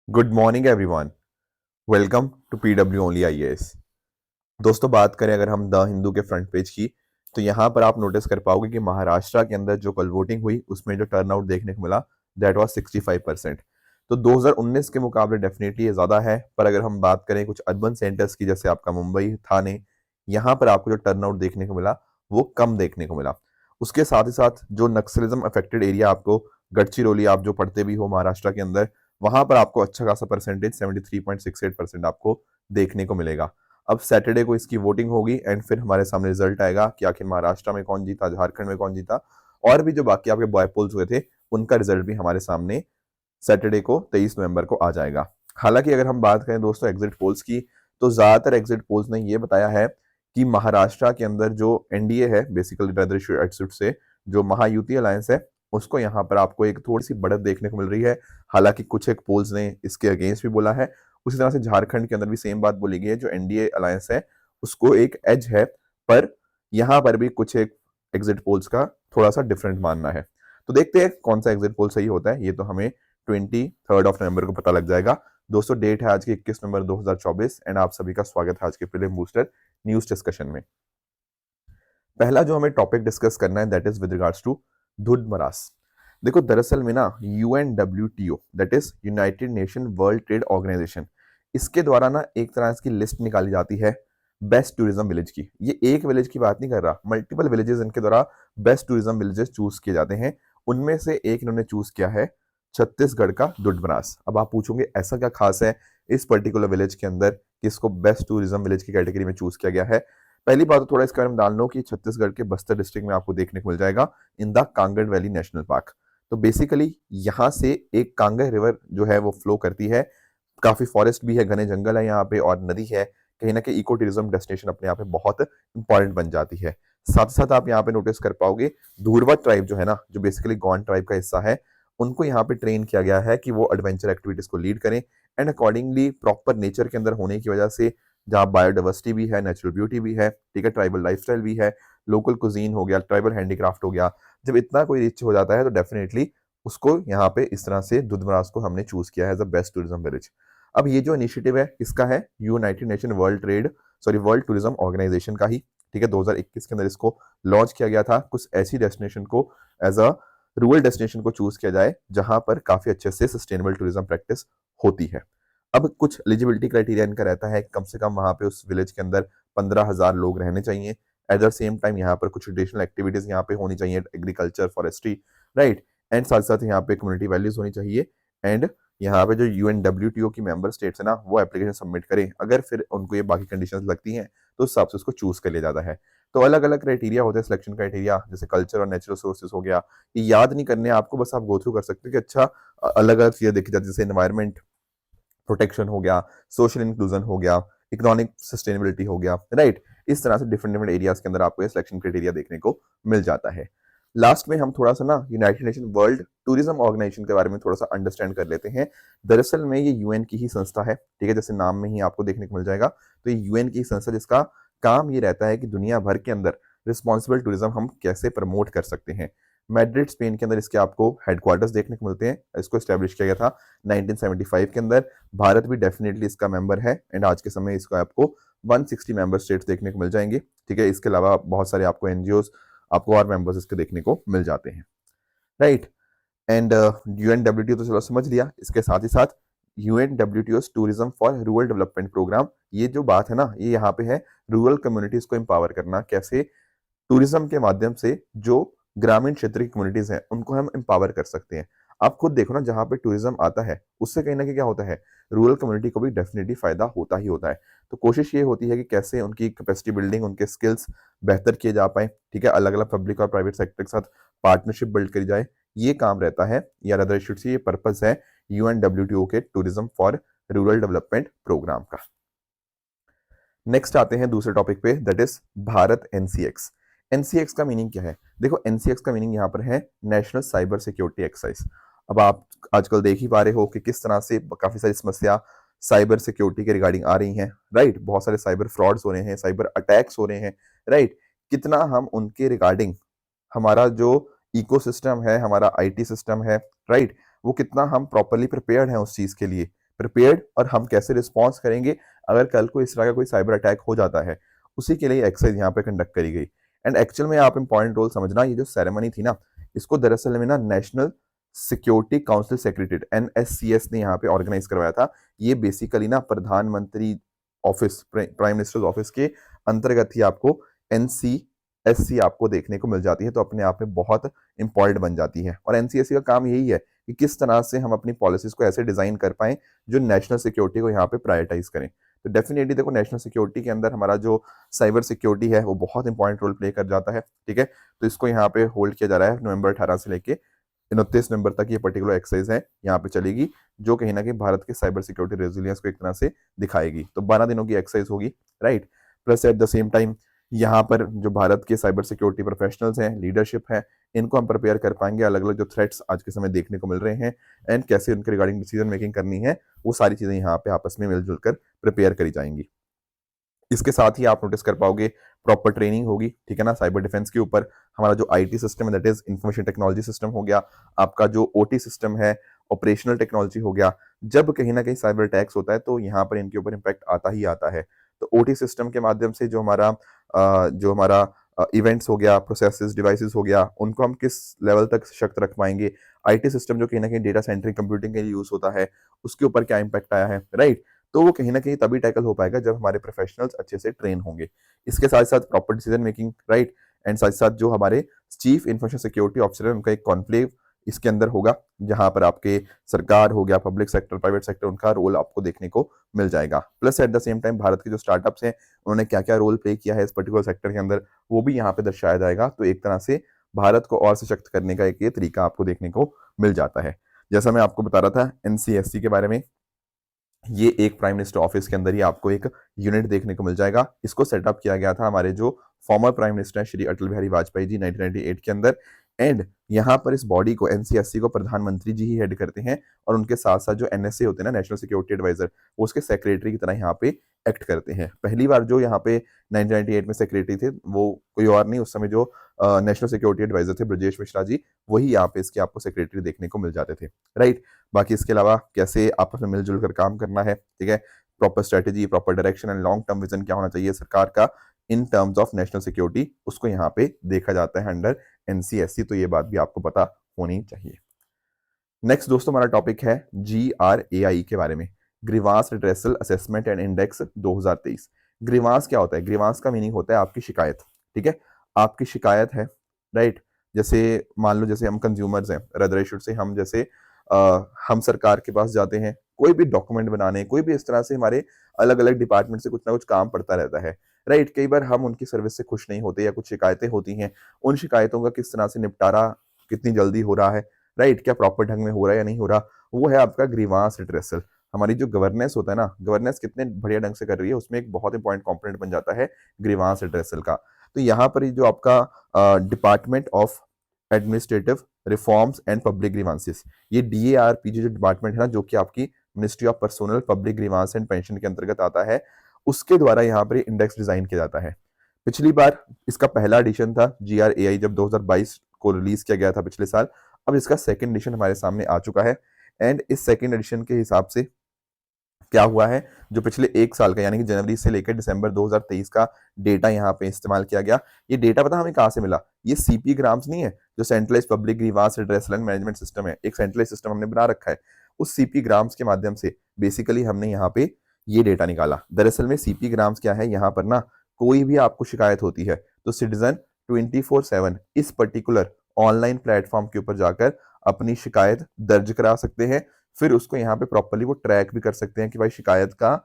Good morning everyone. Welcome to PW only IAS. दोस्तों, बात करें अगर हम द हिंदू के फ्रंट पेज की, तो यहाँ पर आप नोटिस कर पाओगे कि महाराष्ट्र के अंदर जो कल वोटिंग हुई उसमें जो टर्नआउट देखने को मिला दैट वाज 65%। तो 2019 के मुकाबले डेफिनेटली ये ज़्यादा है, पर अगर हम बात करें कुछ अर्बन सेंटर्स की जैसे आपका मुंबई, थाने, यहाँ पर आपको जो टर्नआउट देखने को मिला वो कम देखने को मिला। उसके साथ ही साथ जो नक्सलिज्म अफेक्टेड एरिया आपको गढ़चिरौली, आप जो पढ़ते भी हो महाराष्ट्र के अंदर, वहां पर आपको अच्छा खासा परसेंटेज 73.68% आपको देखने को मिलेगा। अब सैटरडे को इसकी वोटिंग होगी एंड फिर हमारे सामने रिजल्ट आएगा कि आखिर महाराष्ट्र में कौन जीता, झारखंड में कौन जीता, और भी जो बाकी आपके बॉय पोल्स हुए थे उनका रिजल्ट भी हमारे सामने सैटरडे को 23 नवंबर को आ जाएगा। हालांकि अगर हम बात करें दोस्तों एग्जिट पोल्स की, तो ज्यादातर एग्जिट पोल्स ने ये बताया है कि महाराष्ट्र के अंदर जो एनडीए है, बेसिकली रदरशुड से जो महायुति अलायंस है, उसको यहाँ पर आपको एक थोड़ी सी बढ़त देखने को मिल रही है। हालांकि कुछ एक पोल्स ने इसके अगेंस्ट भी बोला है। उसी तरह से झारखंड के अंदर भी सेम बात बोली गई है, जो एनडीए अलायंस है उसको एक एज है, पर यहाँ पर भी कुछ एक एग्जिट पोल्स का थोड़ा सा डिफरेंट मानना है। तो देखते हैं कौन सा एग्जिट पोल सही होता है, ये तो हमें 23 नवंबर को पता लग जाएगा। दोस्तों, डेट है आज की 21 नवंबर 2024 एंड आप सभी का स्वागत है आज के प्रीलिम बूस्टर न्यूज डिस्कशन में। पहला जो हमें टॉपिक डिस्कस करना है that is with regards to धुंधमरास। देखो, दरअसल में ना UNWTO that is United Nation World Trade Organization, इसके द्वारा ना एक तरह की लिस्ट निकाली जाती है बेस्ट टूरिज्म विलेज की। ये एक विलेज की बात नहीं कर रहा, मल्टीपल विलेजेस इनके द्वारा बेस्ट टूरिज्म विलेजेस चूज किए जाते हैं। उनमें से एक इन्होंने चूज किया है छत्तीसगढ़ का धुंधमरास। अब आप पूछोगे ऐसा क्या खास है इस पर्टिकुलर विलेज के अंदर कि इसको बेस्ट टूरिज्म विलेज की कैटेगरी में चूज किया गया है। पहली बात तो थोड़ा इसके बारे में डाल लो कि छत्तीसगढ़ के बस्तर डिस्ट्रिक्ट में आपको देखने को मिल जाएगा in the Kangar valley national park. तो बेसिकली यहाँ से एक कांगड़ रिवर जो है वो फ्लो करती है। काफी फॉरेस्ट भी है, घने जंगल है यहाँ पे, और नदी है। कहीं ना कहीं इको टूरिज्म डेस्टिनेशन अपने आप में बहुत इंपॉर्टेंट बन जाती है। साथ साथ आप यहाँ पे नोटिस कर पाओगे धुरवा ट्राइब जो है ना, जो बेसिकली गौंड ट्राइब का हिस्सा है, उनको यहाँ पे ट्रेन किया गया है कि वो एडवेंचर एक्टिविटीज को लीड करें एंड अकॉर्डिंगली प्रॉपर नेचर के अंदर होने की वजह से जहाँ बायोडाइवर्सिटी भी है, नेचुरल ब्यूटी भी है, ठीक है, ट्राइबल लाइफस्टाइल भी है, लोकल कुजीन हो गया, ट्राइबल हैंडीक्राफ्ट हो गया, जब इतना कोई रिच हो जाता है तो डेफिनेटली उसको यहाँ पे इस तरह से धुंधमरास को हमने चूज किया है as a best tourism village. अब ये जो इनिशिएटिव है किसका है? United Nation World Tourism Organization का ही, ठीक है। 2021 के अंदर इसको लॉन्च किया गया था। कुछ ऐसी डेस्टिनेशन को एज अ रूरल डेस्टिनेशन को चूज किया जाए जहां पर काफी अच्छे से सस्टेनेबल टूरिज्म प्रैक्टिस होती है। अब कुछ एलिजिबिलिटी क्राइटेरिया इनका रहता है, कम से कम वहां पे उस विलेज के अंदर 15,000 लोग रहने चाहिए। एट द सेम टाइम यहाँ पर कुछ ट्रेडिशनल एक्टिविटीज यहाँ पे होनी चाहिए, एग्रीकल्चर, फॉरेस्ट्री, राइट। एंड साथ साथ यहाँ पे कम्युनिटी वैल्यूज होनी चाहिए। एंड यहाँ पे जो यूएनडब्ल्यूटीओ की मेंबर स्टेट्स है ना, वो एप्लीकेशन सबमिट करें। अगर फिर उनको ये बाकी कंडीशंस लगती हैं तो उस हिसाब से उसको चूज कर लिया जाता है। तो अलग अलग क्राइटेरिया होते हैं सिलेक्शन क्राइटेरिया, जैसे कल्चर और नेचुरल सोर्सेज हो गया। ये याद नहीं करने आपको, बस आप गो थ्रू कर सकते हो कि अच्छा अलग अलग चीजें देखी जाती है, जैसे एनवायरमेंट प्रोटेक्शन हो गया, सोशल इंक्लूजन हो गया, इकोनॉमिक सस्टेनेबिलिटी हो गया, राइट। इस तरह से डिफरेंट डिफरेंट एरियाज के अंदर आपको ये सिलेक्शन क्राइटेरिया देखने को मिल जाता है। लास्ट में हम थोड़ा सा ना United Nation World Tourism Organization के बारे में थोड़ा सा अंडरस्टैंड कर लेते हैं। दरअसल में ये यूएन की ही संस्था है, ठीक है, जैसे नाम में ही आपको देखने को मिल जाएगा। तो ये यूएन की संस्था जिसका काम ये रहता है कि दुनिया भर के अंदर रिस्पॉन्सिबल टूरिज्म हम कैसे प्रमोट कर सकते हैं। मैड्रिड स्पेन के अंदर इसके आपको हेडक्वार्टर्स देखने को मिलते हैं। इसको स्टैब्लिश किया गया था 1975 के अंदर। भारत भी डेफिनेटली इसका मेंबर है एंड आज के समय इसको आपको 160 मेंबर स्टेट्स देखने को मिल जाएंगे, ठीक है। इसके अलावा बहुत सारे आपको एनजीओ, आपको और मेंबर्स इसके देखने को मिल जाते हैं, राइट। एंड यूएनडब्ल्यूटीओ तो चलो समझ लिया। इसके साथ ही साथ UNWTO tourism for rural development programme, ये जो बात है ना, ये यहाँ पे है रूरल कम्युनिटीज को एम्पावर करना, कैसे टूरिज्म के माध्यम से जो ग्रामीण क्षेत्र की कम्युनिटीज हैं उनको हम एम्पावर कर सकते हैं। आप खुद देखो ना, जहाँ पे टूरिज्म आता है उससे कहीं ना कहीं क्या होता है, रूरल कम्युनिटी को भी डेफिनेटली फायदा होता ही होता है। तो कोशिश ये होती है कि कैसे उनकी कैपेसिटी बिल्डिंग, उनके स्किल्स बेहतर किए जा पाए, ठीक है। अलग अलग पब्लिक और प्राइवेट सेक्टर के साथ पार्टनरशिप बिल्ड करी जाए, ये काम रहता है, या अदर शुड से ये पर्पस है यूएनडब्ल्यूटीओ के tourism for rural development programme का। नेक्स्ट आते हैं दूसरे टॉपिक पे, that is Bharat NCX. NCX का मीनिंग क्या है? देखो, एनसीएक्स का मीनिंग यहाँ पर है नेशनल साइबर सिक्योरिटी एक्सरसाइज। अब आप आजकल देख ही पा रहे हो कि किस तरह से काफी सारी समस्या साइबर सिक्योरिटी के रिगार्डिंग आ रही हैं, राइट। बहुत सारे साइबर फ्रॉड्स हो रहे हैं, साइबर अटैक्स हो रहे हैं, राइट। कितना हम उनके रिगार्डिंग हमारा जो इकोसिस्टम है, हमारा आईटी सिस्टम है, राइट, वो कितना हम प्रॉपरली प्रिपेयर्ड हैं उस चीज के लिए, प्रिपेयर्ड और हम कैसे रिस्पॉन्स करेंगे अगर कल को इस तरह का कोई साइबर अटैक हो जाता है, उसी के लिए एक्सरसाइज यहाँ पे कंडक्ट करी गई। एंड एक्चुअल में आप इंपॉर्टेंट रोल समझना, ये जो सेरेमनी थी ना, इसको दरअसल में ना national security council secretariat NSCS ने यहाँ पे ऑर्गेनाइज करवाया था। ये बेसिकली ना प्रधानमंत्री ऑफिस, प्राइम मिनिस्टर ऑफिस के अंतर्गत ही आपको NCSC आपको देखने को मिल जाती है, तो अपने आप में बहुत इंपॉर्टेंट बन जाती है। और NCSC का काम यही है कि किस तरह से हम अपनी पॉलिसीज को ऐसे डिजाइन कर पाए जो नेशनल सिक्योरिटी को यहाँ पे प्रायोरिटाइज करें। तो डेफिनेटली देखो, नेशनल सिक्योरिटी के अंदर हमारा जो साइबर सिक्योरिटी है वो बहुत इंपॉर्टेंट रोल प्ले कर जाता है, ठीक है। तो इसको यहाँ पे होल्ड किया जा रहा है नवंबर 18 से लेके 29 नवंबर तक ये पर्टिकुलर एक्सरसाइज है यहाँ पे चलेगी, जो कहीं ना कहीं भारत के साइबर सिक्योरिटी रेजिलियंस को एक तरह से दिखाएगी। तो 12 दिनों की एक्सरसाइज होगी, right. Plus at the same time यहाँ पर जो भारत के साइबर सिक्योरिटी प्रोफेशनल्स हैं, लीडरशिप है, इनको हम प्रिपेयर कर पाएंगे अलग अलग जो थ्रेट्स आज के समय देखने को मिल रहे हैं एंड कैसे उनके रिगार्डिंग डिसीजन मेकिंग करनी है, वो सारी चीजें यहाँ पे आपस में मिलजुल कर प्रिपेयर करी जाएंगी। इसके साथ ही आप नोटिस कर पाओगे प्रॉपर ट्रेनिंग होगी, ठीक है ना, साइबर डिफेंस के ऊपर। हमारा जो IT सिस्टम है, that is information technology system हो गया, आपका जो OT सिस्टम है, ऑपरेशनल टेक्नोलॉजी हो गया। जब कहीं ना कहीं साइबर अटैक्स होता है तो यहाँ पर इनके ऊपर इम्पैक्ट आता ही आता है। तो OT सिस्टम के माध्यम से जो हमारा इवेंट्स हो गया, प्रोसेसेस, डिवाइसेस हो गया, उनको हम किस लेवल तक सशक्त रख पाएंगे। IT सिस्टम जो कहीं ना कहीं डेटा सेंट्रिक कंप्यूटिंग के लिए यूज होता है, उसके ऊपर क्या इम्पैक्ट आया है, राइट। तो वो कहीं ना कहीं तभी टैकल हो पाएगा जब हमारे प्रोफेशनल्स अच्छे से ट्रेन होंगे। इसके साथ साथ proper decision making, right, and साथ साथ जो हमारे चीफ इंफॉर्मेशन सिक्योरिटी ऑफिसर है, उनका एक कॉन्क्लेव इसके अंदर होगा, जहां पर आपके सरकार हो गया, पब्लिक सेक्टर, प्राइवेट सेक्टर, उनका रोल आपको देखने को मिल जाएगा। Plus at the same time Bharat के जो स्टार्टअप्स हैं, उन्होंने क्या क्या रोल प्ले किया है इस पर्टिकुलर सेक्टर के अंदर, वो भी यहाँ पे दर्शाया जाएगा। तो एक तरह से भारत को और सशक्त करने का एक ये तरीका आपको देखने को मिल जाता है। जैसा मैं आपको बता रहा था NCSC के बारे में, ये एक प्राइम मिनिस्टर ऑफिस के अंदर ही आपको एक यूनिट देखने को मिल जाएगा। इसको सेटअप किया गया था हमारे जो फॉर्मर प्राइम मिनिस्टर हैं श्री अटल बिहारी वाजपेयी जी 1998 के अंदर। एंड यहाँ पर इस बॉडी को, NCSC को, प्रधानमंत्री जी ही हेड करते हैं और उनके साथ साथ जो NSA होते हैं ना, नेशनल सिक्योरिटी एडवाइजर, वो उसके सेक्रेटरी की तरह यहाँ पे एक्ट करते हैं। पहली बार जो यहाँ पे 1998 में सेक्रेटरी थे वो कोई और नहीं, उस समय जो नेशनल सिक्योरिटी एडवाइजर थे ब्रजेश मिश्रा जी, वही यहाँ पे इसके आपको सेक्रेटरी देखने को मिल जाते थे, राइट। बाकी इसके अलावा कैसे आपस में मिलजुल कर काम करना है, ठीक है, proper strategy, proper direction and long term vision क्या होना चाहिए सरकार का in terms of national security, उसको यहाँ पे देखा जाता है अंडर NCSC। तो ये बात भी आपको पता होनी चाहिए। नेक्स्ट दोस्तों हमारा टॉपिक है GRAI के बारे में, grievance redressal assessment and index 2023। Grievance क्या होता है? ग्रीवांस का मीनिंग होता है आपकी शिकायत, ठीक है। आपकी शिकायत है, राइट। जैसे मान लो, जैसे हम कंज्यूमर्स हैं, रदर इशूड से हम जैसे हम सरकार के पास जाते हैं कोई भी डॉक्यूमेंट बनाने, कोई भी इस तरह से हमारे अलग अलग डिपार्टमेंट से कुछ ना कुछ काम पड़ता रहता है, राइट। कई बार हम उनकी सर्विस से खुश नहीं होते या कुछ शिकायतें होती हैं, उन शिकायतों का किस तरह से निपटारा कितनी जल्दी हो रहा है, राइट, क्या प्रॉपर ढंग में हो रहा है या नहीं हो रहा, वो है आपका ग्रीवांस रिड्रेसल। हमारी जो गवर्नेंस होता है ना, गवर्नेंस कितने बढ़िया ढंग से कर रही है, उसमें एक बहुत इंपॉर्टेंट कंपोनेंट बन जाता है ग्रीवांस रिड्रेसल का। तो यहाँ पर ये जो आपका department of administrative reforms and public grievances, ये DARPG जो डिपार्टमेंट है ना, जो कि आपकी ministry of personnel public grievance and pension के अंतर्गत आता है, उसके द्वारा यहाँ पर इंडेक्स डिजाइन किया जाता है। पिछली बार इसका पहला एडिशन था GRAI, जब 2022 को रिलीज किया गया था पिछले साल। अब इसका सेकंड एडिशन हमारे सामने आ चुका है एंड इस सेकंड एडिशन के हिसाब से क्या हुआ है, जो पिछले एक साल का यानी कि जनवरी से लेकर दिसंबर 2023 का डेटा यहाँ पे इस्तेमाल किया गया। ये डेटा पता हमें कहाँ से मिला? ये CP ग्राम्स नहीं है, जो centralise public grievance redressal and management system है, एक सेंट्रलाइज सिस्टम हमने बना रखा है। उस CP ग्राम्स के माध्यम से बेसिकली हमने यहाँ पे ये डेटा निकाला। दरअसल में CP ग्राम्स क्या है, यहाँ पर ना कोई भी आपको शिकायत होती है तो सिटीजन 24/7 इस पर्टिकुलर ऑनलाइन प्लेटफॉर्म के ऊपर जाकर अपनी शिकायत दर्ज करा सकते हैं। फिर उसको यहाँ पे प्रॉपरली वो ट्रैक भी कर सकते हैं कि भाई शिकायत का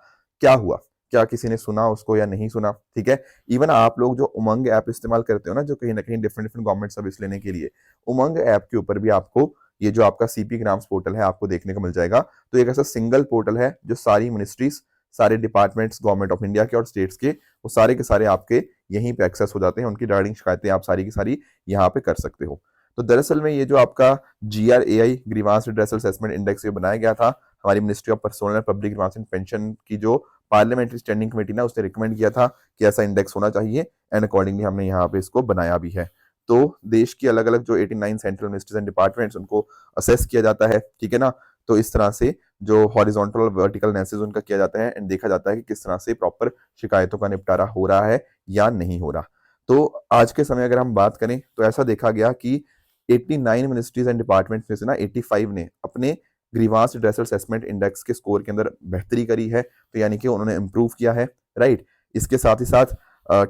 क्या हुआ, क्या किसी ने सुना उसको या नहीं सुना, ठीक है। इवन आप लोग जो उमंग ऐप इस्तेमाल करते हो ना, जो कहीं ना कहीं डिफरेंट डिफरेंट गवर्नमेंट सर्विस लेने के लिए, उमंग ऐप के ऊपर भी आपको ये जो आपका CP ग्राम्स पोर्टल है आपको देखने को मिल जाएगा। तो एक ऐसा सिंगल पोर्टल है जो सारी मिनिस्ट्रीज, सारे डिपार्टमेंट्स गवर्नमेंट ऑफ इंडिया के और स्टेट्स के, वो सारे के सारे आपके यहीं पे एक्सेस हो जाते हैं। उनकी रिगार्डिंग शिकायतें आप सारी की सारी यहाँ पे कर सकते हो। तो दरअसल में ये जो आपका GRAI grievance redressal assessment index बनाया गया था, हमारी ministry of personnel public grievance and pension की जो पार्लियामेंट्री स्टैंडिंग कमेटी ना, उसने रिकमेंड किया था कि ऐसा इंडेक्स होना चाहिए एंड अकॉर्डिंगली हमने यहाँ पे इसको बनाया भी है। तो देश की अलग अलग जो 89 सेंट्रल मिनिस्ट्रीज एंड डिपार्टमेंट्स, उनको असेस किया जाता है, ठीक है ना। तो इस तरह से जो हॉरिजॉन्टल और वर्टिकल एनालिसिस उनका किया जाता है एंड देखा जाता है कि किस तरह से प्रॉपर शिकायतों का निपटारा हो रहा है या नहीं हो रहा। तो आज के समय अगर हम बात करें तो ऐसा देखा गया कि 89 मिनिस्ट्रीज एंड डिपार्टमेंट्स में से ना 85 ने अपने ग्रीवांस रिड्रेसल असेसमेंट इंडेक्स के स्कोर के अंदर बेहतरी करी है, तो यानी कि उन्होंने इंप्रूव किया है, राइट। इसके साथ ही साथ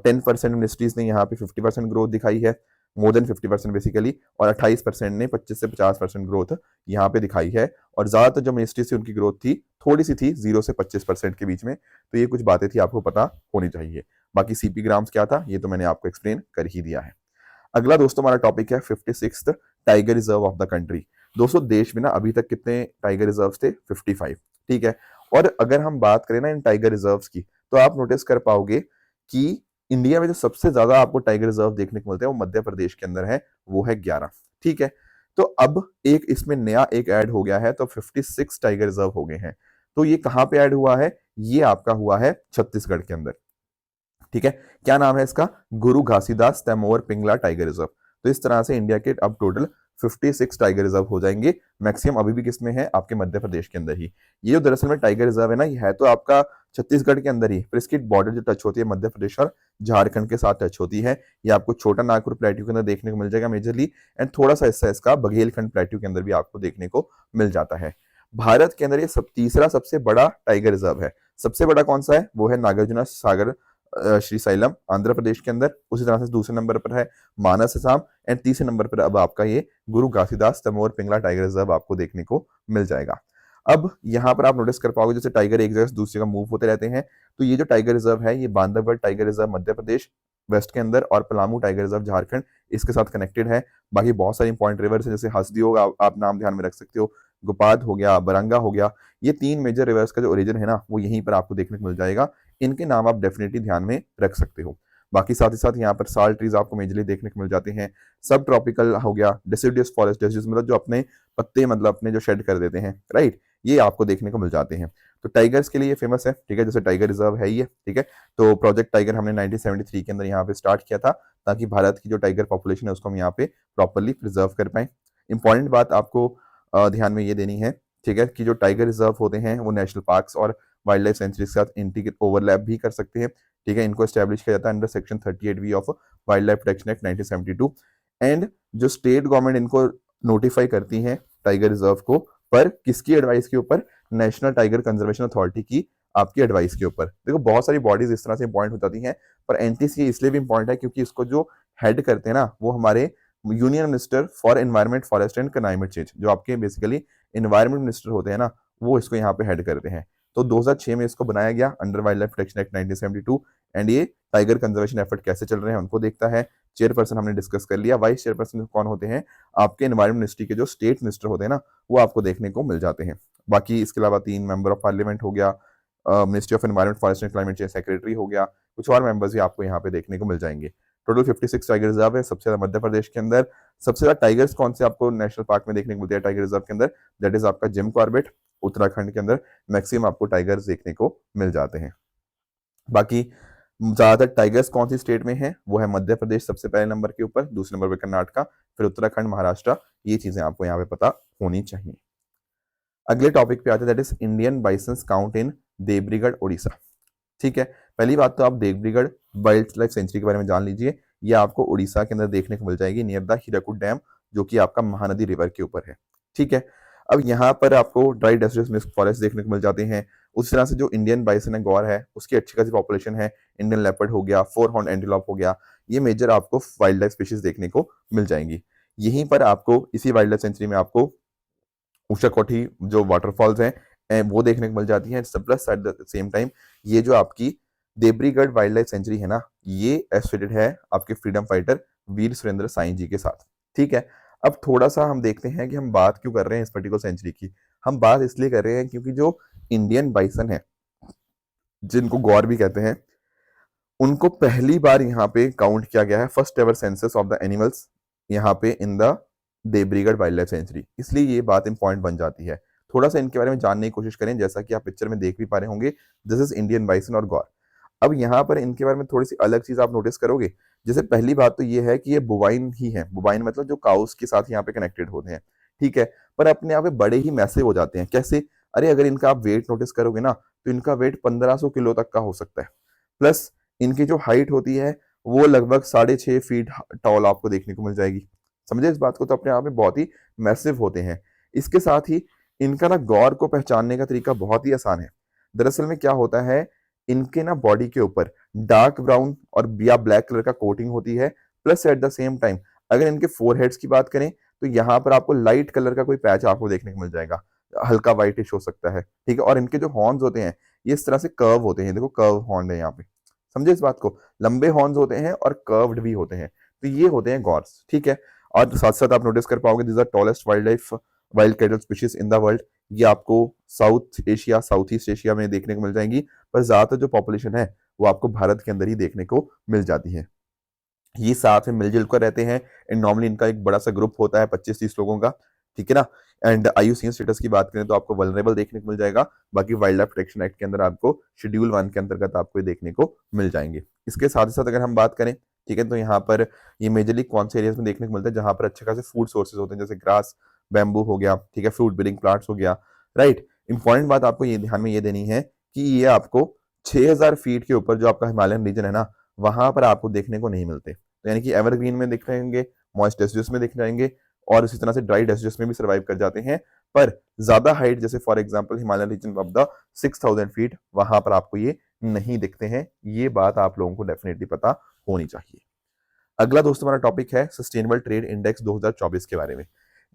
10% मिनिस्ट्रीज ने यहाँ पे 50% ग्रोथ दिखाई है, मोर देन 50% बेसिकली, और 28% ने 25 से 50% ग्रोथ यहाँ पे दिखाई है। और ज्यादातर जो मिनिस्ट्री थी उनकी ग्रोथ थी थोड़ी सी थी 0 से 25% के बीच में। तो ये कुछ बातें थी आपको पता होनी चाहिए। बाकी सीपी ग्राम्स क्या था ये तो मैंने आपको एक्सप्लेन कर ही दिया है। अगला दोस्तों हमारा टॉपिक है 56th tiger reserve of the country. दोस्तों देश में ना अभी तक कितने टाइगर रिजर्व थे? 55, ठीक है। और अगर हम बात करें ना इन टाइगर रिजर्व्स की, तो आप नोटिस कर पाओगे कि इंडिया में जो सबसे ज्यादा आपको टाइगर रिजर्व देखने को मिलते हैं वो मध्य प्रदेश के अंदर है, वो है 11, ठीक है। तो अब एक इसमें नया एक ऐड हो गया है, तो 56 टाइगर रिजर्व हो गए हैं। तो ये कहां पे ऐड हुआ है? ये आपका हुआ है छत्तीसगढ़ के अंदर, ठीक है। क्या नाम है इसका? गुरु घासीदास तैमूर पिंगला टाइगर रिजर्व। तो इस तरह से इंडिया के अब टोटल 56 टाइगर रिजर्व हो जाएंगे। मैक्सिमम अभी भी किसमें है? आपके मध्य प्रदेश के अंदर ही। ये जो दरअसल में टाइगर रिजर्व है ना, ये है तो आपका छत्तीसगढ़ के अंदर ही, पर इसकी बॉर्डर जो टच होती है मध्य प्रदेश और झारखंड के साथ टच होती है। ये आपको छोटा नागपुर प्लेट्यू के अंदर देखने को मिल जाएगा मेजरली, एंड थोड़ा सा हिस्सा इसका बघेलखंड प्लेट्यू के अंदर भी आपको देखने को मिल जाता है। भारत के अंदर ये तीसरा सबसे बड़ा टाइगर रिजर्व है। सबसे बड़ा कौन सा है? वो है नागार्जुना सागर श्रीशैलम आंध्र प्रदेश के अंदर। उसी तरह से दूसरे नंबर पर है मानस असम, एंड तीसरे नंबर पर अब आपका ये गुरु घासीदास तमोर पिंगला टाइगर रिजर्व आपको देखने को मिल जाएगा। अब यहाँ पर आप नोटिस कर पाओगे जैसे टाइगर एक जगह से दूसरी जगह मूव होते रहते हैं। तो ये जो टाइगर रिजर्व है ये Bandhavgarh tiger reserve Madhya Pradesh waste के अंदर और पलामू टाइगर रिजर्व झारखंड इसके साथ कनेक्टेड है। बाकी बहुत सारी इंपॉर्टेंट रिवर्स है, जैसे हसदी होगा, आप नाम ध्यान में रख सकते हो, गोपाद हो गया, बरंगा हो गया। ये 3 मेजर रिवर्स का जो ओरिजिन है ना वो यहीं पर आपको देखने को मिल जाएगा। इनके नाम आप डेफिनेटली ध्यान में रख सकते हो। बाकी साथ ही साथ यहाँ पर साल ट्रीज आपको मेजरली देखने को मिल जाते हैं। सब ट्रॉपिकल हो गया, डेसिडियस फॉरेस्ट, डेसिडियस मतलब जो अपने पत्ते मतलब अपने जो शेड कर देते हैं, राइट, ये आपको देखने को मिल जाते हैं। तो टाइगर्स के लिए ये फेमस है, ठीक है, जैसे टाइगर रिजर्व है ये, ठीक है। तो प्रोजेक्ट टाइगर हमने 1973 के अंदर यहाँ पे स्टार्ट किया था, ताकि भारत की जो टाइगर पॉपुलेशन है उसको हम यहाँ पे प्रॉपरली प्रिजर्व कर पाए। इंपॉर्टेंट बात आपको ध्यान में ये देनी है, ठीक है, कि जो टाइगर रिजर्व होते हैं वो नेशनल पार्क्स और वाइल्ड लाइफ सेंचुरी के साथ इंटीग्रेट ओवरलैप भी कर सकते हैं, ठीक है। इनको एस्टैब्लिश किया जाता है under section 38V of wild life protection act 1972। And जो स्टेट गवर्नमेंट इनको नोटिफाई करती है टाइगर रिजर्व को, पर किसकी एडवाइस के ऊपर? नेशनल टाइगर कंजर्वेशन अथॉरिटी की आपकी एडवाइस के ऊपर। देखो बहुत सारी बॉडीज इस तरह से इंपॉर्टेंट हो जाती हैं, पर एनटीसी इसलिए भी इंपॉर्टेंट है क्योंकि इसको जो हेड करते हैं ना वो हमारे union minister for environment forest and climate change, जो आपके बेसिकली एनवायरमेंट मिनिस्टर होते हैं ना, वो इसको यहाँ पे हेड करते हैं। तो 2006 में इसको बनाया गया under wild life protection act 1972। And ये टाइगर कंजर्वेशन एफर्ट कैसे चल रहे हैं उनको देखता है। चेयरपर्सन हमने डिस्कस कर लिया। वाइस चेयरपर्सन कौन होते हैं? आपके एनवायरमेंट मिनिस्ट्री के जो स्टेट मिनिस्टर होते हैं ना वो आपको देखने को मिल जाते हैं। बाकी इसके अलावा 3 मेंबर ऑफ पार्लियामेंट हो गया, ministry of environment forest and climate change secretary हो गया, कुछ और मेंबर्स भी आपको यहाँ पे देखने को मिल जाएंगे। टोटल 56 टाइगर रिजर्व है, सबसे ज्यादा मध्य प्रदेश के अंदर। सबसे ज्यादा टाइगर्स कौन से आपको नेशनल पार्क में देखने को मिलते हैं टाइगर रिजर्व के अंदर? दैट इज आपका जिम कॉर्बेट, उत्तराखंड के अंदर मैक्सिमम आपको टाइगर्स देखने को मिल जाते हैं। बाकी ज्यादातर टाइगर्स कौन सी स्टेट में है? वो है मध्य प्रदेश सबसे पहले नंबर के ऊपर, दूसरे नंबर पर कर्नाटका, फिर उत्तराखंड, महाराष्ट्र। ये चीजें आपको यहाँ पे पता होनी चाहिए। अगले टॉपिक पे आते हैं, that is Indian bisons count in Debrigarh Odisha, ठीक है। पहली बात तो आप देवरीगढ़ वाइल्ड लाइफ सेंचुरी के बारे में जान लीजिए। ये आपको उड़ीसा के अंदर देखने को मिल जाएगी नियर द हीराकुड डैम, जो कि आपका महानदी रिवर के ऊपर है, ठीक है। अब यहाँ पर आपको ड्राई डेसिडस मिस्ट फॉरेस्ट देखने को मिल जाते हैं। उस तरह से जो इंडियन बाइसन है, गौर है, उसकी अच्छी खासी पॉपुलेशन है। इंडियन लेपर्ड हो गया, 4 हॉर्न एंटीलोप हो गया, ये मेजर आपको वाइल्ड लाइफ स्पीशीज देखने को मिल जाएंगी। यहीं पर आपको इसी वाइल्ड लाइफ सेंचुरी में आपको उषा कोठी जो वाटरफॉल्स हैं वो देखने को मिल जाती है। Plus at the same time ये जो आपकी देवरीगढ़ वाइल्ड लाइफ सेंचुरी है ना, ये एसोसिएटेड है आपके फ्रीडम फाइटर वीर सुरेंद्र साई जी के साथ, ठीक है। अब थोड़ा सा हम देखते हैं कि हम बात क्यों कर रहे हैं इस पर्टिकुलर सेंचुरी की। हम बात इसलिए कर रहे हैं क्योंकि जो इंडियन बाइसन है, जिनको गौर भी कहते हैं, उनको पहली बार यहाँ पे काउंट किया गया है, first ever census of the animals यहाँ पे in the Debrigarh wildlife sanctuary. इसलिए ये बात इंपॉर्टेंट बन जाती है। थोड़ा सा इनके बारे में जानने की कोशिश करें, जैसा कि आप पिक्चर में देख भी पा रहे होंगे, दिस इज इंडियन बाइसन और गौर। अब यहाँ पर इनके बारे में थोड़ी सी अलग चीज आप नोटिस करोगे। जैसे पहली बात तो ये है कि ये बुवाइन ही है। बुवाइन मतलब जो काउस के साथ यहाँ पे कनेक्टेड होते हैं, ठीक है, पर अपने आप में बड़े ही मैसिव हो जाते हैं। कैसे? अरे अगर इनका आप वेट नोटिस करोगे ना, तो इनका वेट 1500 किलो तक का हो सकता है। प्लस इनकी जो हाइट होती है वो लगभग 6.5 फीट टॉल आपको देखने को मिल जाएगी। समझे इस बात को? तो अपने आप में बहुत ही मैसिव होते हैं। इसके साथ ही इनका ना गौर को पहचानने का तरीका बहुत ही आसान है। दरअसल में क्या होता है, इनके ना बॉडी के ऊपर डार्क ब्राउन और या ब्लैक कलर का कोटिंग होती है। Plus at the same time अगर इनके फोरहेड्स की बात करें तो यहाँ पर आपको लाइट कलर का कोई पैच आपको देखने को मिल जाएगा, हल्का व्हाइटिश हो सकता है, ठीक है। और इनके जो हॉर्न्स होते हैं ये इस तरह से कर्व होते हैं, देखो कर्व हॉर्न है यहाँ पे। समझे इस बात को? लंबे हॉर्न्स होते हैं और कर्व्ड भी होते हैं, तो ये होते हैं गॉर्स, ठीक है। और साथ साथ आप नोटिस कर पाओगे this are tallest wild cattle species in the world. ये आपको South Asia, South East Asia में देखने को मिल जाएंगी, पर ज्यादातर जो पॉपुलेशन है वो आपको भारत के अंदर ही देखने को मिल जाती है। ये साथ में मिलजुल कर रहते हैं एंड नॉर्मली इनका एक बड़ा सा ग्रुप होता है 25-30 लोगों का, ठीक है ना। एंड आईयूसीएन स्टेटस की बात करें तो आपको वल्नरेबल देखने को मिल जाएगा। बाकी वाइल्ड लाइफ प्रोटेक्शन एक्ट के अंदर आपको शेड्यूल 1 के अंतर्गत आपको ये देखने को मिल जाएंगे। इसके साथ ही साथ अगर हम बात करें, ठीक है, तो यहाँ पर ये मेजरली कौन से एरियाज में देखने को मिलता है जहां पर अच्छे खासे फूड सोर्सेज होते हैं, जैसे ग्रास, बैम्बू हो गया, ठीक है, फ्रूट बेरिंग प्लांट्स हो गया, राइट। इंपॉर्टेंट बात आपको ये ध्यान में ये देनी है कि ये आपको 6000 फीट के ऊपर जो आपका हिमालयन रीजन है ना, वहां पर आपको देखने को नहीं मिलते। तो यानी कि एवरग्रीन में दिख रहेंगे, मॉइस्ट डेसिडुअस में दिख जाएंगे, और इसी तरह से ड्राई डेसिडुअस में भी सर्वाइव कर जाते हैं। पर ज्यादा हाइट जैसे फॉर एग्जांपल हिमालयन रीजन अब द 6000 फीट, वहां पर आपको ये नहीं दिखते हैं। ये बात आप लोगों को डेफिनेटली पता होनी चाहिए। अगला दोस्तों हमारा टॉपिक है सस्टेनेबल ट्रेड इंडेक्स 2024 के बारे में।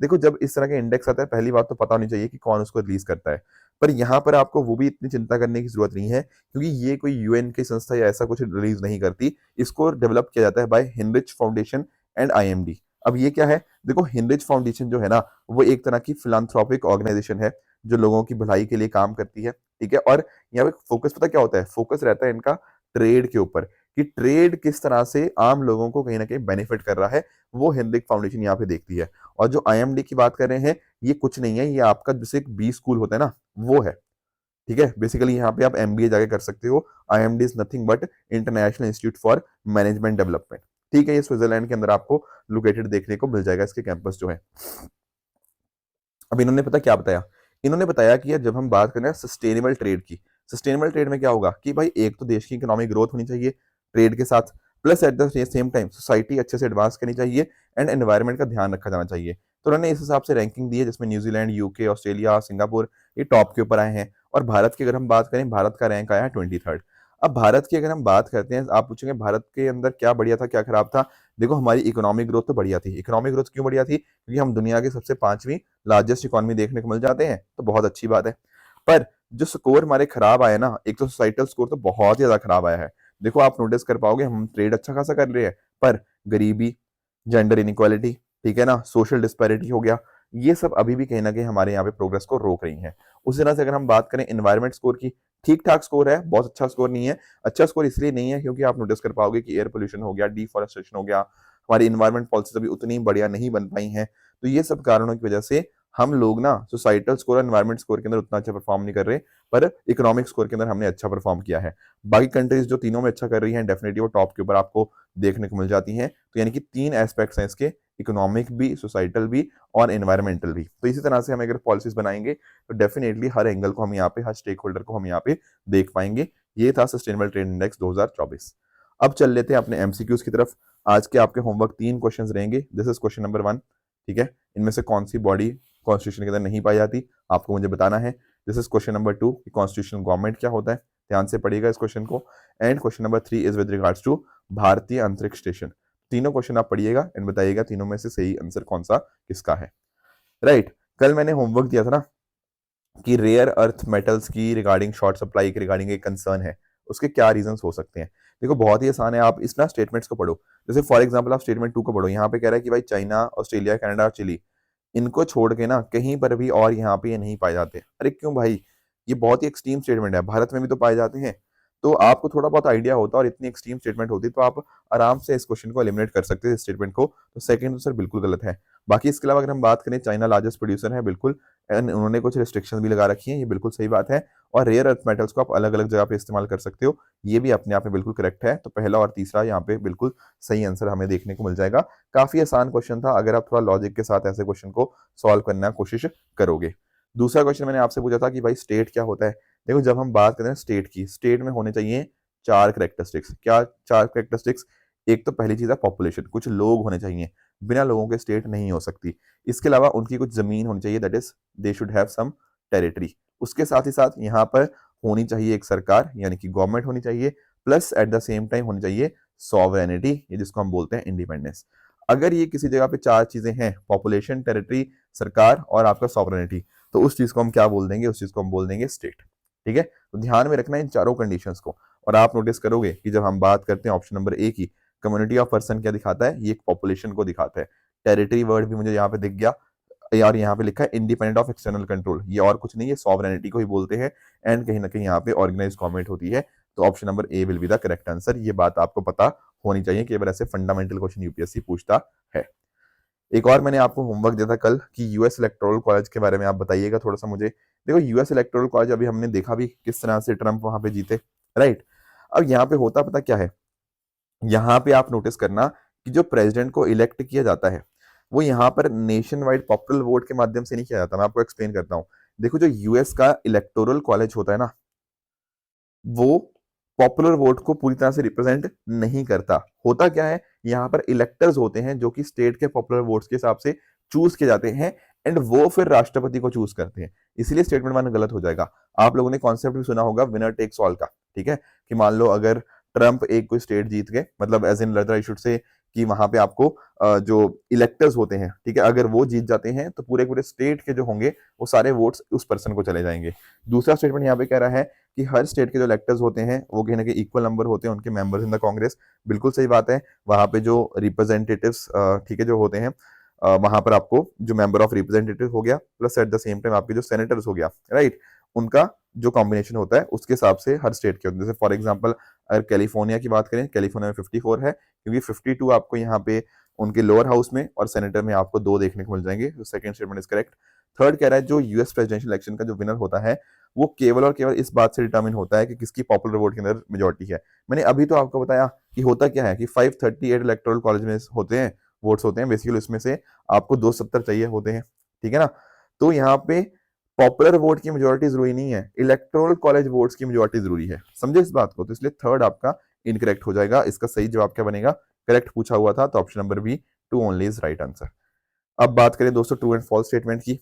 देखो जब इस तरह के इंडेक्स आता है, पहली बात तो पता होनी चाहिए कि कौन उसको रिलीज करता है। पर यहाँ पर आपको वो भी इतनी चिंता करने की जरूरत नहीं है, क्योंकि ये कोई यूएन की संस्था या ऐसा कुछ रिलीज नहीं करती। इसको डेवलप किया जाता है बाय हिनरिच फाउंडेशन एंड आईएमडी। अब ये क्या है? देखो हिनरिच फाउंडेशन जो है ना, वो एक तरह की फिलांथ्रोपिक ऑर्गेनाइजेशन है जो लोगों की भलाई के लिए काम करती है, ठीक है। और यहाँ पे फोकस पता क्या होता है? फोकस रहता है इनका ट्रेड के ऊपर, कि ट्रेड किस तरह से आम लोगों को कहीं ना कहीं बेनिफिट कर रहा है, वो हिंद्रिक फाउंडेशन यहाँ पे देखती है। और जो आईएमडी की बात कर रहे हैं, ये कुछ नहीं है, ये आपका जैसे एक बी स्कूल होता है ना, वो है, ठीक है। बेसिकली यहाँ पे आप एमबीए जाके कर सकते हो। IMD is nothing but international institute for management development, ठीक है। ये स्विट्जरलैंड के अंदर आपको लोकेटेड देखने को मिल जाएगा, इसके कैंपस जो है। अब इन्होंने पता क्या बताया? इन्होंने बताया कि यार जब हम बात करें सस्टेनेबल ट्रेड की, सस्टेनेबल ट्रेड में क्या होगा कि भाई एक तो देश की इकोनॉमिक ग्रोथ होनी चाहिए ट्रेड के साथ, plus at the same time society अच्छे से एडवांस करनी चाहिए एंड एनवायरनमेंट का ध्यान रखा जाना चाहिए। तो उन्होंने इस हिसाब से रैंकिंग दी है, जिसमें न्यूजीलैंड, यूके, ऑस्ट्रेलिया, सिंगापुर ये टॉप के ऊपर आए हैं। और भारत की अगर हम बात करें, भारत का रैंक आया है 23rd। अब भारत की अगर हम बात करते हैं, आप पूछेंगे भारत के अंदर क्या बढ़िया था क्या खराब था। देखो हमारी इकोनॉमिक ग्रोथ तो बढ़िया थी। इकोनॉमिक ग्रोथ क्यों बढ़िया थी? क्योंकि हम दुनिया की सबसे 5वीं लार्जेस्ट इकोनॉमी देखने को मिल जाते हैं, तो बहुत अच्छी बात है। पर जो स्कोर हमारे खराब आए ना, एक तो सोसाइटल स्कोर तो बहुत ही ज्यादा खराब आया है। देखो आप नोटिस कर पाओगे हम ट्रेड अच्छा खासा कर रहे हैं, पर गरीबी, जेंडर इनइक्वालिटी, ठीक है ना, सोशल डिस्पैरिटी हो गया, ये सब अभी भी कहीं ना कहीं हमारे यहाँ पे प्रोग्रेस को रोक रही हैं। उसी तरह से अगर हम बात करें एनवायरमेंट स्कोर की, ठीक ठाक स्कोर है, बहुत अच्छा स्कोर नहीं है। अच्छा स्कोर इसलिए नहीं है क्योंकि आप नोटिस कर पाओगे कि एयर पोल्यूशन हो गया, डिफॉरेस्टेशन हो गया, हमारी इन्वायरमेंट पॉलिसीज अभी उतनी बढ़िया नहीं बन पाई हैं। तो ये सब कारणों की वजह से हम लोग ना सोसाइटल स्कोर और एनवायरमेंट स्कोर के अंदर उतना अच्छा परफॉर्म नहीं कर रहे, पर इकोनॉमिक स्कोर के अंदर हमने अच्छा परफॉर्म किया है। बाकी कंट्रीज जो तीनों में अच्छा कर रही हैं, डेफिनेटली वो टॉप के ऊपर आपको देखने को मिल जाती हैं। तो यानी कि 3 एस्पेक्ट्स हैं इसके, इकोनॉमिक भी, सोसाइटल भी और एनवायरमेंटल भी। तो इसी तरह से हम अगर पॉलिसीज बनाएंगे तो डेफिनेटली हर एंगल को हम यहाँ पे, हर स्टेक होल्डर को हम यहाँ पे देख पाएंगे। ये था सस्टेनेबल ट्रेड इंडेक्स 2024। अब चल लेते हैं अपने एमसीक्यूज की तरफ। आज के आपके होमवर्क 3 क्वेश्चंस रहेंगे। दिस इज क्वेश्चन नंबर 1, ठीक है। इनमें से कौन सी बॉडी कॉन्स्टिट्यूशन के अंदर नहीं पाई जाती, आपको मुझे बताना है। दिस इज क्वेश्चन नंबर 2 कि कॉन्स्टिट्यूशनल गवर्नमेंट क्या होता है, ध्यान से पढ़िएगा इस क्वेश्चन को। And question number 3 is with regards to Bharatiya Antariksh station. तीनों क्वेश्चन आप पढ़िएगा एंड बताइएगा तीनों में से सही आंसर कौन सा किसका है, राइट। कल मैंने होमवर्क दिया था ना कि रेयर अर्थ मेटल्स की रिगार्डिंग शॉर्ट सप्लाई के रिगार्डिंग एक कंसर्न है, उसके क्या रीजंस हो सकते हैं। देखो बहुत ही आसान है, आप इस ना स्टेटमेंट्स को पढ़ो। जैसे फॉर एग्जांपल आप स्टेटमेंट 2 को पढ़ो, यहाँ पे कह रहा है कि भाई चाइना, ऑस्ट्रेलिया, कनाडा और चिली, इनको छोड़ के ना कहीं पर भी और यहाँ पे ये नहीं पाए जाते। अरे क्यों भाई, ये बहुत ही एक्सट्रीम स्टेटमेंट है, भारत में भी तो पाए जाते हैं। तो आपको थोड़ा बहुत आइडिया होता और इतनी एक्सट्रीम स्टेटमेंट होती तो आप आराम से इस क्वेश्चन को एलिमिनेट कर सकते थे, इस स्टेटमेंट को। तो सेकंड आंसर बिल्कुल गलत है। बाकी इसके अलावा अगर हम बात करें, चाइना लार्जेस्ट प्रोड्यूसर है, बिल्कुल एंड उन्होंने कुछ रिस्ट्रिक्शन भी लगा रखी हैं, ये बिल्कुल सही बात है। और रेयर अर्थ मेटल्स को आप अलग अलग जगह पे इस्तेमाल कर सकते हो, ये भी अपने आप में बिल्कुल करेक्ट है। तो पहला और तीसरा यहाँ पे बिल्कुल सही आंसर हमें देखने को मिल जाएगा। काफी आसान क्वेश्चन था, अगर आप थोड़ा लॉजिक के साथ ऐसे क्वेश्चन को सॉल्व करने की कोशिश करोगे। दूसरा क्वेश्चन मैंने आपसे पूछा था कि भाई स्टेट क्या होता है। देखो जब हम बात करते हैं स्टेट की, स्टेट में होने चाहिए चार करेक्टरिस्टिक्स। क्या चार करेक्टरिस्टिक्स? एक तो पहली चीज है पॉपुलेशन, कुछ लोग होने चाहिए, बिना लोगों के स्टेट नहीं हो सकती। इसके अलावा उनकी कुछ जमीन होनी चाहिए, that is they should have some territory. उसके साथ ही साथ यहाँ पर होनी चाहिए एक सरकार, यानी कि गवर्नमेंट होनी चाहिए, plus at the same time होनी चाहिए सॉवरेनिटी, ये जिसको हम बोलते हैं इंडिपेंडेंस। अगर ये किसी जगह पे चार चीजें हैं, पॉपुलेशन, टेरिटरी, सरकार और आपका सॉवरेनिटी, तो उस चीज को हम क्या बोल देंगे? उस चीज को हम बोल देंगे स्टेट। ठीक है, तो ध्यान में रखना इन चारों कंडीशंस को। और आप नोटिस करोगे कि जब हम बात करते हैं ऑप्शन नंबर ए की, कम्युनिटी ऑफ पर्सन क्या दिखाता है? ये एक पॉपुलेशन को दिखाता है। टेरिटरी वर्ड भी मुझे यहाँ पे दिख गया, यार यहाँ पे लिखा है इंडिपेंडेंट ऑफ एक्सटर्नल कंट्रोल, ये और कुछ नहीं है, सॉवरेनिटी को ही बोलते हैं। एंड कहीं ना कहीं यहाँ पे ऑर्गेनाइज गवर्नमेंट होती है। तो option number A will be the correct answer. ये बात आपको पता होनी चाहिए कि अगर ऐसे फंडामेंटल क्वेश्चन यूपीएससी पूछता है। एक और मैंने आपको होमवर्क दिया था कल कि यूएस इलेक्टोरल कॉलेज के बारे में आप बताइएगा थोड़ा सा मुझे। देखो यूएस इलेक्टोरल कॉलेज अभी हमने देखा भी किस तरह से ट्रंप वहां पे जीते, राइट। अब यहाँ पे होता पता क्या है, यहाँ पे आप नोटिस करना कि जो प्रेसिडेंट को इलेक्ट किया जाता है वो यहाँ पर नेशन वाइड पॉपुलर वोट के माध्यम से नहीं किया जाता। मैं आपको एक्सप्लेन करता हूँ। देखो जो यूएस का इलेक्टोरल कॉलेज होता है ना, वो पॉपुलर वोट को पूरी तरह से रिप्रेजेंट नहीं करता। होता क्या है, यहाँ पर इलेक्टर्स होते हैं जो कि स्टेट के पॉपुलर वोट्स के हिसाब से चूज किए जाते हैं, एंड वो फिर राष्ट्रपति को चूज करते हैं। इसलिए स्टेटमेंट माना गलत हो जाएगा। आप लोगों ने कॉन्सेप्ट भी सुना होगा विनर टेक्स ऑल का, ठीक है, कि मान लो अगर ट्रंप एक कोई स्टेट जीत गए, मतलब as in लर्दर I should say, कि वहां पे आपको जो इलेक्टर्स होते हैं, ठीक है, अगर वो जीत जाते हैं तो पूरे पूरे स्टेट के जो होंगे वो सारे वोट्स उस पर्सन को चले जाएंगे। दूसरा स्टेटमेंट यहाँ पे कह रहा है कि हर स्टेट के जो इलेक्टर्स होते हैं वो कहीं ना कहीं इक्वल नंबर होते हैं उनके मेंबर्स इन द कांग्रेस। बिल्कुल सही बात है। वहां पे जो रिप्रेजेंटेटिव्स, ठीक है, जो होते हैं, वहां पर आपको जो मेंबर ऑफ रिप्रेजेंटेटिव हो गया, plus at the same time आपके जो सेनेटर्स हो गया, राइट, उनका जो कॉम्बिनेशन होता है उसके हिसाब से हर स्टेट के होते हैं। जैसे फॉर एग्जांपल अगर कैलिफोर्निया की बात करें, कैलिफोर्निया में 54 है, क्योंकि 52 आपको यहाँ पे उनके लोअर हाउस में और सेनेटर में आपको 2 देखने को मिल जाएंगे। तो second statement is correct. Third कह रहा है जो यूएस प्रेसिडेंशियल इलेक्शन का जो विनर होता है वो केवल और केवल इस बात से डिटरमिन होता है कि किसकी पॉपुलर वोट के अंदर मेजोरिटी है। मैंने अभी तो आपको बताया कि होता क्या है कि 538 इलेक्टोरल कॉलेज में होते हैं, वोट्स होते हैं बेसिकली, उसमें से आपको 270 चाहिए होते हैं, ठीक है ना। तो यहाँ पे पॉपुलर वोट की मेजोरिटी जरूरी नहीं है, इलेक्टोरल कॉलेज वोट्स की मेजोरिटी जरूरी है, समझे इस बात को। तो इसलिए थर्ड आपका इनकरेक्ट हो जाएगा। इसका सही जवाब क्या बनेगा? करेक्ट पूछा हुआ था तो option number B, two only is right answer. अब बात करें दोस्तों ट्रू एंड फॉल्स स्टेटमेंट की,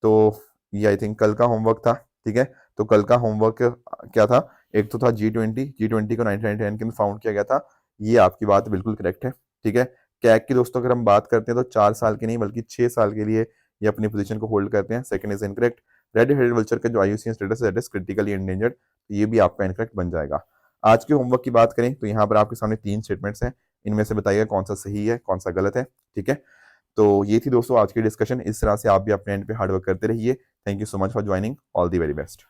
तो ये आई थिंक कल का होमवर्क था, ठीक है। तो कल का होमवर्क क्या था? एक तो था जी ट्वेंटी को 1999 के अंदर फाउंड किया गया था, ये आपकी बात बिल्कुल करेक्ट है, ठीक है। कैग की दोस्तों अगर हम बात करते हैं तो 4 साल की नहीं बल्कि 6 साल के लिए ये अपनी पोजीशन को होल्ड करते हैं। Second is incorrect. Red headed vulture का जो आईयूसीएन स्टेटस है दैट इज क्रिटिकली एंडेंजर्ड, ये भी आपका इनकरेक्ट बन जाएगा। आज के होमवर्क की बात करें तो यहाँ पर आपके सामने 3 स्टेटमेंट्स हैं, इनमें से बताइएगा कौन सा सही है कौन सा गलत है, ठीक है। तो ये थी दोस्तों आज की डिस्कशन। इस तरह से आप भी अपने एंड पे हार्डवर्क करते रहिए। Thank you so much for joining. All the very best.